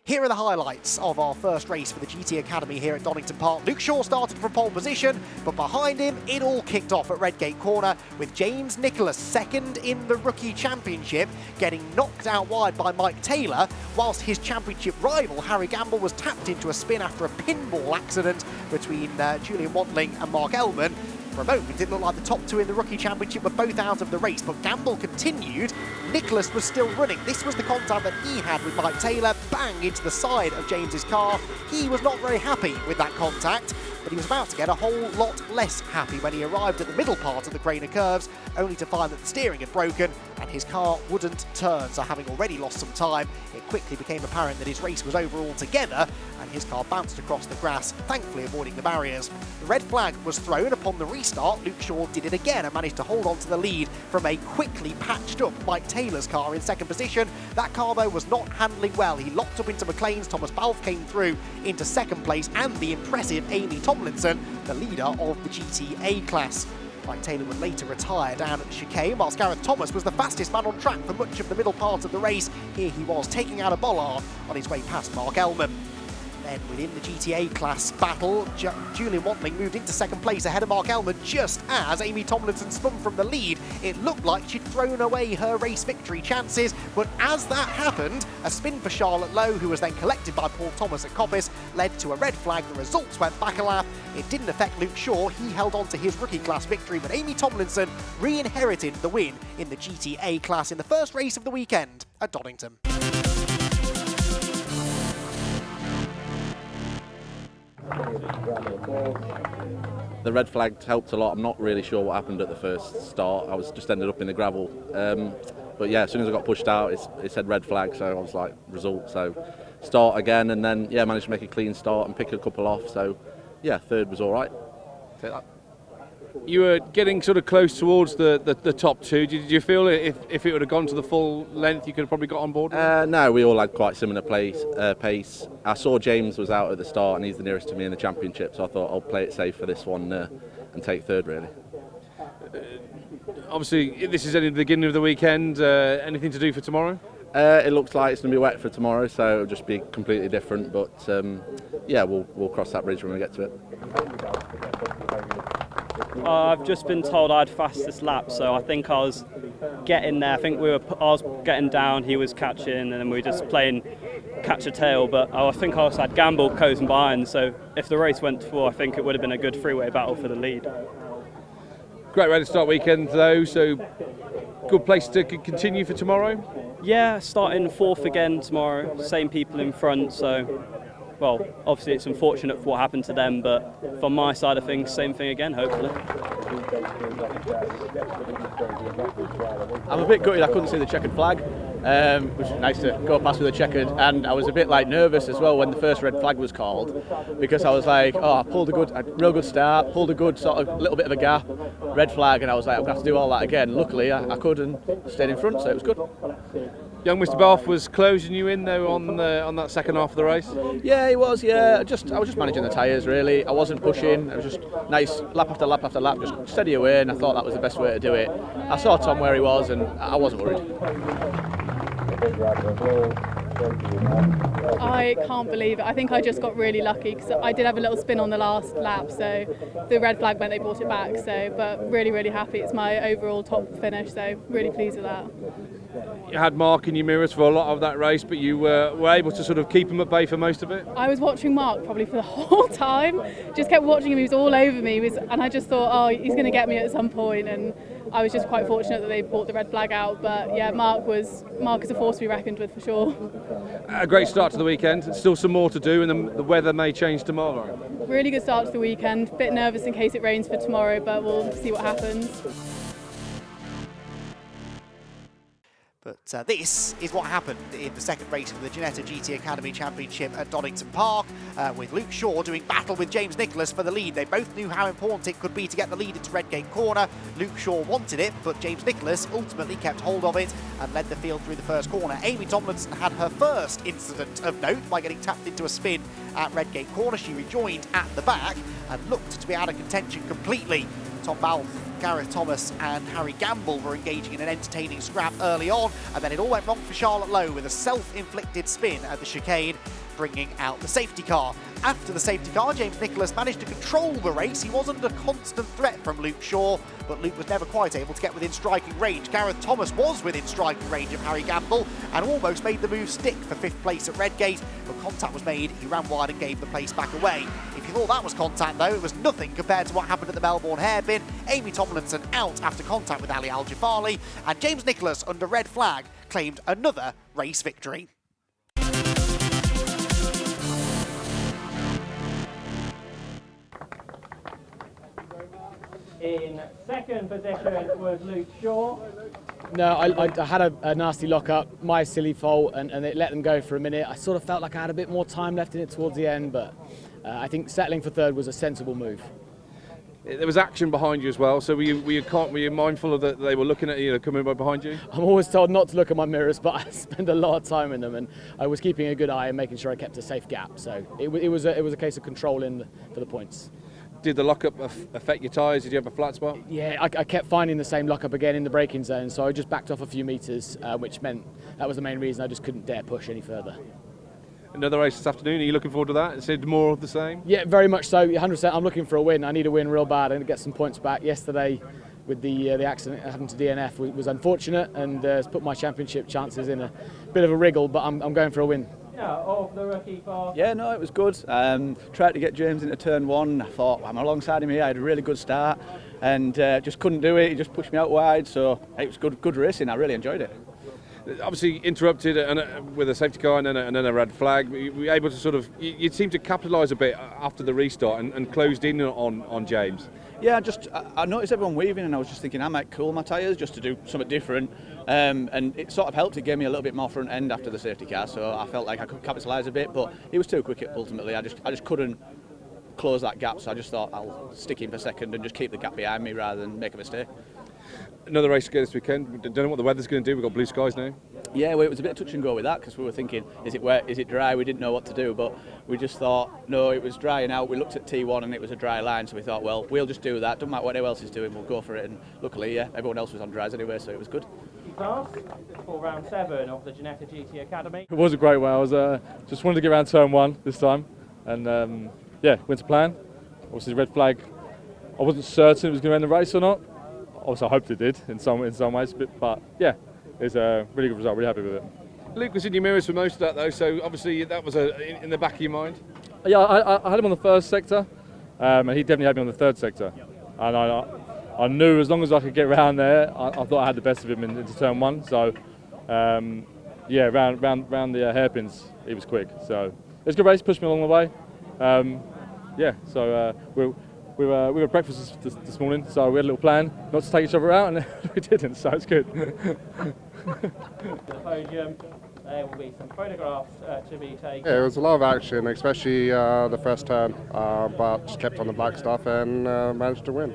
Here are the highlights of our first race for the GT Academy here at Donington Park. Luke Shaw started from pole position, but behind him, it all kicked off at Redgate corner with James Nicholas second in the Rookie Championship, getting knocked out wide by Mike Taylor, whilst his championship rival, Harry Gamble, was tapped into a spin after a pinball accident between Julian Wantling and Mark Ellman. For a moment, it didn't look like the top two in the Rookie Championship were both out of the race, but Gamble continued. Nicholas was still running. This was the contact that he had with Mike Taylor, bang into the side of James's car. He was not very happy with that contact, but he was about to get a whole lot less happy when he arrived at the middle part of the Craner curves, only to find that the steering had broken and his car wouldn't turn. So having already lost some time, it quickly became apparent that his race was over altogether, and his car bounced across the grass, thankfully avoiding the barriers. The red flag was thrown upon the restart. Luke Shaw did it again and managed to hold on to the lead from a quickly patched up Mike Taylor's car in second position. That car, though, was not handling well. He locked up into McLaren's. Thomas Balfe came through into second place, and the impressive Amy Tomlinson, the leader of the GTA class. Mike Taylor would later retire down at the chicane, whilst Gareth Thomas was the fastest man on track for much of the middle part of the race. Here he was, taking out a bollard on his way past Mark Ellman. Then within the GTA class battle, Julian Wantling moved into second place ahead of Mark Ellman just as Amy Tomlinson spun from the lead. It looked like she'd thrown away her race victory chances, but as that happened, a spin for Charlotte Lowe, who was then collected by Paul Thomas at Coppice, led to a red flag. The results went back a lap. It didn't affect Luke Shaw. He held on to his rookie class victory, but Amy Tomlinson re-inherited the win in the GTA class in the first race of the weekend at Donington. The red flag helped a lot. I'm not really sure what happened at the first start. I was just ended up in the gravel. But yeah, as soon as I got pushed out, it said red flag, so I was like, result. So start again, and then yeah, managed to make a clean start and pick a couple off. So yeah, third was all right. Take that. You were getting sort of close towards the top two. Did you feel if it would have gone to the full length, you could have probably got on board? No, we all had quite similar pace. I saw James was out at the start, and he's the nearest to me in the championship, so I thought I'll play it safe for this one and take third, really. Obviously, this is only the beginning of the weekend. Anything to do for tomorrow? It looks like it's going to be wet for tomorrow, so it'll just be completely different. But yeah, we'll cross that bridge when we get to it. I've just been told I had fastest lap, so I think I was getting there. I think I was getting down, he was catching, and then we were just playing catch a tail. But I think I also had Gamble closing behind, so if the race went to full, I think it would have been a good three-way battle for the lead. Great way to start weekend though, so good place to continue for tomorrow? Yeah, starting fourth again tomorrow, same people in front, so well, obviously it's unfortunate for what happened to them, but from my side of things, same thing again, hopefully. I'm a bit gutted I couldn't see the checkered flag, which was nice to go past with a checkered, and I was a bit like nervous as well when the first red flag was called, because I was like, oh, I pulled a real good start, pulled a good sort of little bit of a gap, red flag, and I was like, I'm going to have to do all that again. Luckily I could and stayed in front, so it was good. Young Mr. Balfe was closing you in though on that second half of the race? Yeah, he was, yeah. I was just managing the tyres really. I wasn't pushing, it was just nice lap after lap after lap, just steady away, and I thought that was the best way to do it. I saw Tom where he was and I wasn't worried. I can't believe it. I think I just got really lucky because I did have a little spin on the last lap, so the red flag meant they brought it back. So, but really, really happy. It's my overall top finish, so really pleased with that. You had Mark in your mirrors for a lot of that race, but you were able to sort of keep him at bay for most of it? I was watching Mark probably for the whole time. Just kept watching him. He was all over me. And I just thought, oh, he's going to get me at some point. And I was just quite fortunate that they brought the red flag out. But yeah, Mark is a force to be reckoned with for sure. A great start to the weekend. Still some more to do, and the weather may change tomorrow. Really good start to the weekend. Bit nervous in case it rains for tomorrow, but we'll see what happens. But this is what happened in the second race of the Ginetta GT Academy Championship at Donington Park, with Luke Shaw doing battle with James Nicholas for the lead. They both knew how important it could be to get the lead into Redgate corner. Luke Shaw wanted it, but James Nicholas ultimately kept hold of it and led the field through the first corner. Amy Tomlinson had her first incident of note by getting tapped into a spin at Redgate corner. She rejoined at the back and looked to be out of contention completely. Tom Balfe Gareth Thomas and Harry Gamble were engaging in an entertaining scrap early on, and then it all went wrong for Charlotte Lowe with a self-inflicted spin at the chicane, bringing out the safety car. After the safety car, James Nicholas managed to control the race. He was under constant threat from Luke Shaw, but Luke was never quite able to get within striking range. Gareth Thomas was within striking range of Harry Gamble and almost made the move stick for 5th place at Redgate, but contact was made. He ran wide and gave the place back away. If you thought that was contact, though, it was nothing compared to what happened at the Melbourne hairpin. Amy Tomlinson out after contact with Ali Al-Jafari, and James Nicholas, under red flag, claimed another race victory. In second position was Luke Shaw. No, I had a nasty lock-up, my silly fault, and it let them go for a minute. I sort of felt like I had a bit more time left in it towards the end, but I think settling for third was a sensible move. There was action behind you as well, so were you mindful of that they were looking at you, coming by behind you? I'm always told not to look at my mirrors, but I spend a lot of time in them, and I was keeping a good eye and making sure I kept a safe gap. So it was a case of controlling for the points. Did the lockup affect your tyres? Did you have a flat spot? Yeah, I kept finding the same lockup again in the braking zone, so I just backed off a few metres, which meant that was the main reason I just couldn't dare push any further. Another race this afternoon, are you looking forward to that? Is it more of the same? Yeah, very much so, 100%. I'm looking for a win. I need a win real bad and get some points back. Yesterday, with the accident that happened to DNF, was unfortunate and has put my championship chances in a bit of a wriggle, but I'm going for a win. Yeah, of the rookie car. Yeah, no, it was good. Tried to get James into turn one. I thought, I'm alongside him here. I had a really good start and just couldn't do it. He just pushed me out wide, so it was good racing. I really enjoyed it. Obviously interrupted with a safety car and then a red flag. We were able to you seemed to capitalise a bit after the restart and closed in on James. Yeah, I noticed everyone weaving and I was just thinking I might cool my tyres just to do something different. And it sort of helped. It gave me a little bit more front end after the safety car, so I felt like I could capitalise a bit, but it was too quick ultimately. I just couldn't close that gap, so I just thought I'll stick in for second and just keep the gap behind me rather than make a mistake. Another race to go this weekend. We don't know what the weather's going to do. We've got blue skies now. Yeah, well, it was a bit of touch and go with that because we were thinking, is it wet, is it dry? We didn't know what to do, but we just thought, no, it was drying out. We looked at T1 and it was a dry line, so we thought, well, we'll just do that. Doesn't matter what anyone else is doing, we'll go for it. And luckily, yeah, everyone else was on dries anyway, so it was good. Class for round 7 of the Ginetta GT Academy. It was a great one. I was just wanted to get around turn 1 this time, and yeah, went to plan. Obviously, red flag. I wasn't certain it was going to end the race or not. Obviously, I hoped it did in some ways, but yeah, it's a really good result. Really happy with it. Luke was in your mirrors for most of that though, so obviously that was in the back of your mind. Yeah, I had him on the first sector, and he definitely had me on the third sector. And I knew as long as I could get around there, I thought I had the best of him into turn 1. So yeah, round the hairpins, he was quick. So it was a good race, pushed me along the way. Yeah, so we were at breakfast this morning, so we had a little plan not to take each other out, and we didn't, so it's good. The podium, there will be some photographs to be taken. Yeah, it was a lot of action, especially the first turn, but just kept on the back stuff and managed to win.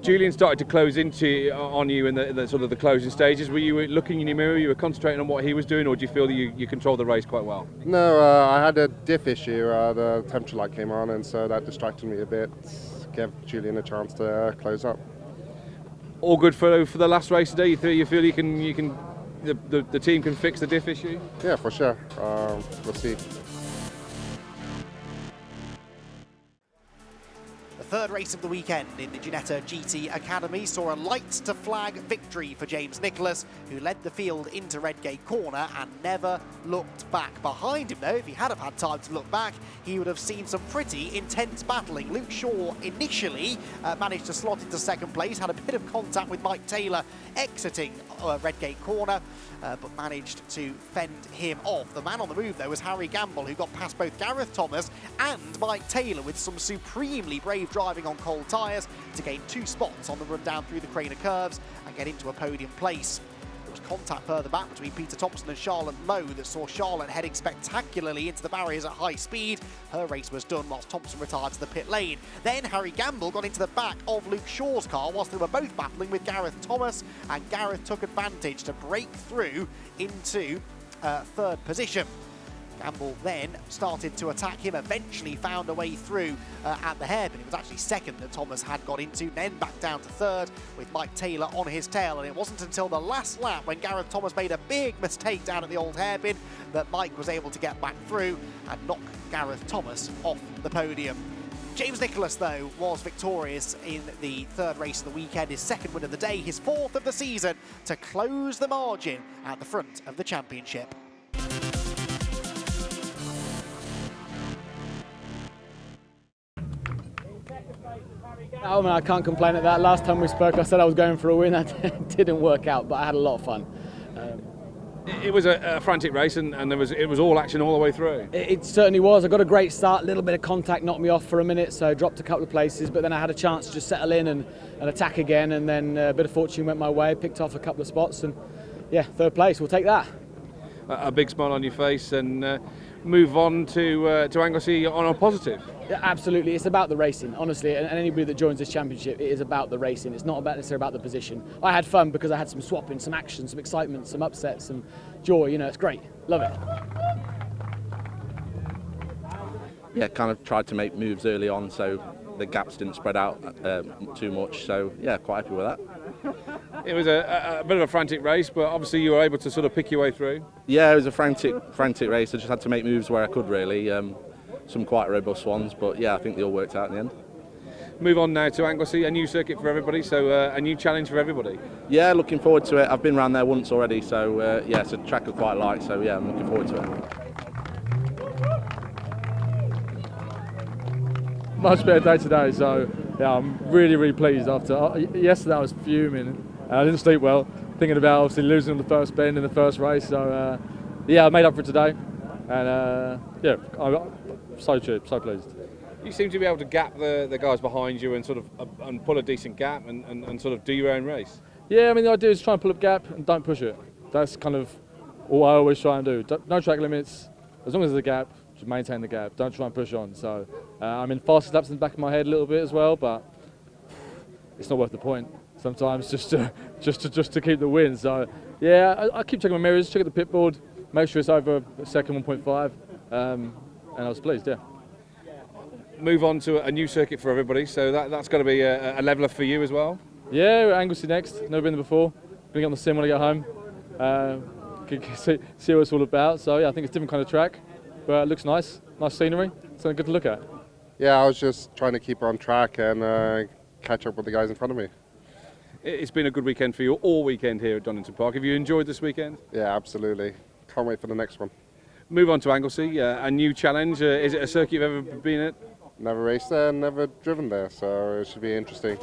Julian started to close on you in the sort of the closing stages. Were you looking in your mirror, you were concentrating on what he was doing, or do you feel that you controlled the race quite well? No, I had a diff issue. The temperature light came on, and so that distracted me a bit. Gave Julian a chance to close up. All good for the last race today. You feel you can the team can fix the diff issue? Yeah, for sure. We'll see. The third race of the weekend in the Ginetta GT Academy saw a light to flag victory for James Nicholas, who led the field into Redgate corner and never looked back. Behind him though, if he had have had time to look back, he would have seen some pretty intense battling. Luke Shaw initially managed to slot into second place, had a bit of contact with Mike Taylor exiting Redgate corner, but managed to fend him off. The man on the move though was Harry Gamble, who got past both Gareth Thomas and Mike Taylor with some supremely brave driving on cold tyres to gain 2 spots on the run down through the Craner curves and get into a podium place. There was contact further back between Peter Thompson and Charlotte Lowe that saw Charlotte heading spectacularly into the barriers at high speed. Her race was done whilst Thompson retired to the pit lane. Then Harry Gamble got into the back of Luke Shaw's car whilst they were both battling with Gareth Thomas, and Gareth took advantage to break through into third position. Gamble then started to attack him, eventually found a way through at the hairpin. It was actually second that Thomas had got into, then back down to third with Mike Taylor on his tail. And it wasn't until the last lap when Gareth Thomas made a big mistake down at the old hairpin that Mike was able to get back through and knock Gareth Thomas off the podium. James Nicholas, though, was victorious in the third race of the weekend, his second win of the day, his fourth of the season, to close the margin at the front of the championship. Oh man, I can't complain at that. Last time we spoke I said I was going for a win. That didn't work out, but I had a lot of fun. It was a frantic race, and it was all action all the way through. It certainly was. I got a great start, a little bit of contact knocked me off for a minute, so I dropped a couple of places, but then I had a chance to just settle in and attack again, and then a bit of fortune went my way, picked off a couple of spots, and yeah, third place, we'll take that. A big smile on your face, and move on to Anglesey on a positive. Yeah, absolutely, it's about the racing, honestly, and anybody that joins this championship, it is about the racing. It's not necessarily about the position. I had fun because I had some swapping, some action, some excitement, some upsets, some joy, you know, it's great, love it. Yeah, kind of tried to make moves early on so the gaps didn't spread out too much, so yeah, quite happy with that. It was a bit of a frantic race, but obviously you were able to sort of pick your way through. Yeah, it was a frantic race. I just had to make moves where I could, really. Some quite robust ones, but yeah, I think they all worked out in the end. Move on now to Anglesey, a new circuit for everybody, so a new challenge for everybody. Yeah, looking forward to it. I've been around there once already, so yeah, it's a track I quite like, so yeah, I'm looking forward to it. Much better day today, so yeah, I'm really pleased. After yesterday I was fuming, I didn't sleep well, thinking about obviously losing on the first bend in the first race, so yeah, I made up for it today, and yeah, I'm so pleased. You seem to be able to gap the guys behind you and sort of and pull a decent gap and sort of do your own race. Yeah, I mean the idea is try and pull up gap and don't push it. That's kind of all I always try and do. No track limits, as long as there's a gap, just maintain the gap, don't try and push on. So I'm in fastest laps in the back of my head a little bit as well, but it's not worth the point sometimes just to keep the win. So yeah, I keep checking my mirrors, check at the pit board, make sure it's over a second 1.5, and I was pleased, yeah. Move on to a new circuit for everybody, so that's got to be a leveller for you as well. Yeah, we're at Anglesey next, never been there before, gonna get on the sim when I get home, see what it's all about. So yeah, I think it's a different kind of track, but it looks nice scenery, something good to look at. Yeah, I was just trying to keep on track and catch up with the guys in front of me. It's been a good weekend for you all weekend here at Donington Park. Have you enjoyed this weekend? Yeah, absolutely. Can't wait for the next one. Move on to Anglesey, a new challenge. Is it a circuit you've ever been at? Never raced there, never driven there, so it should be interesting.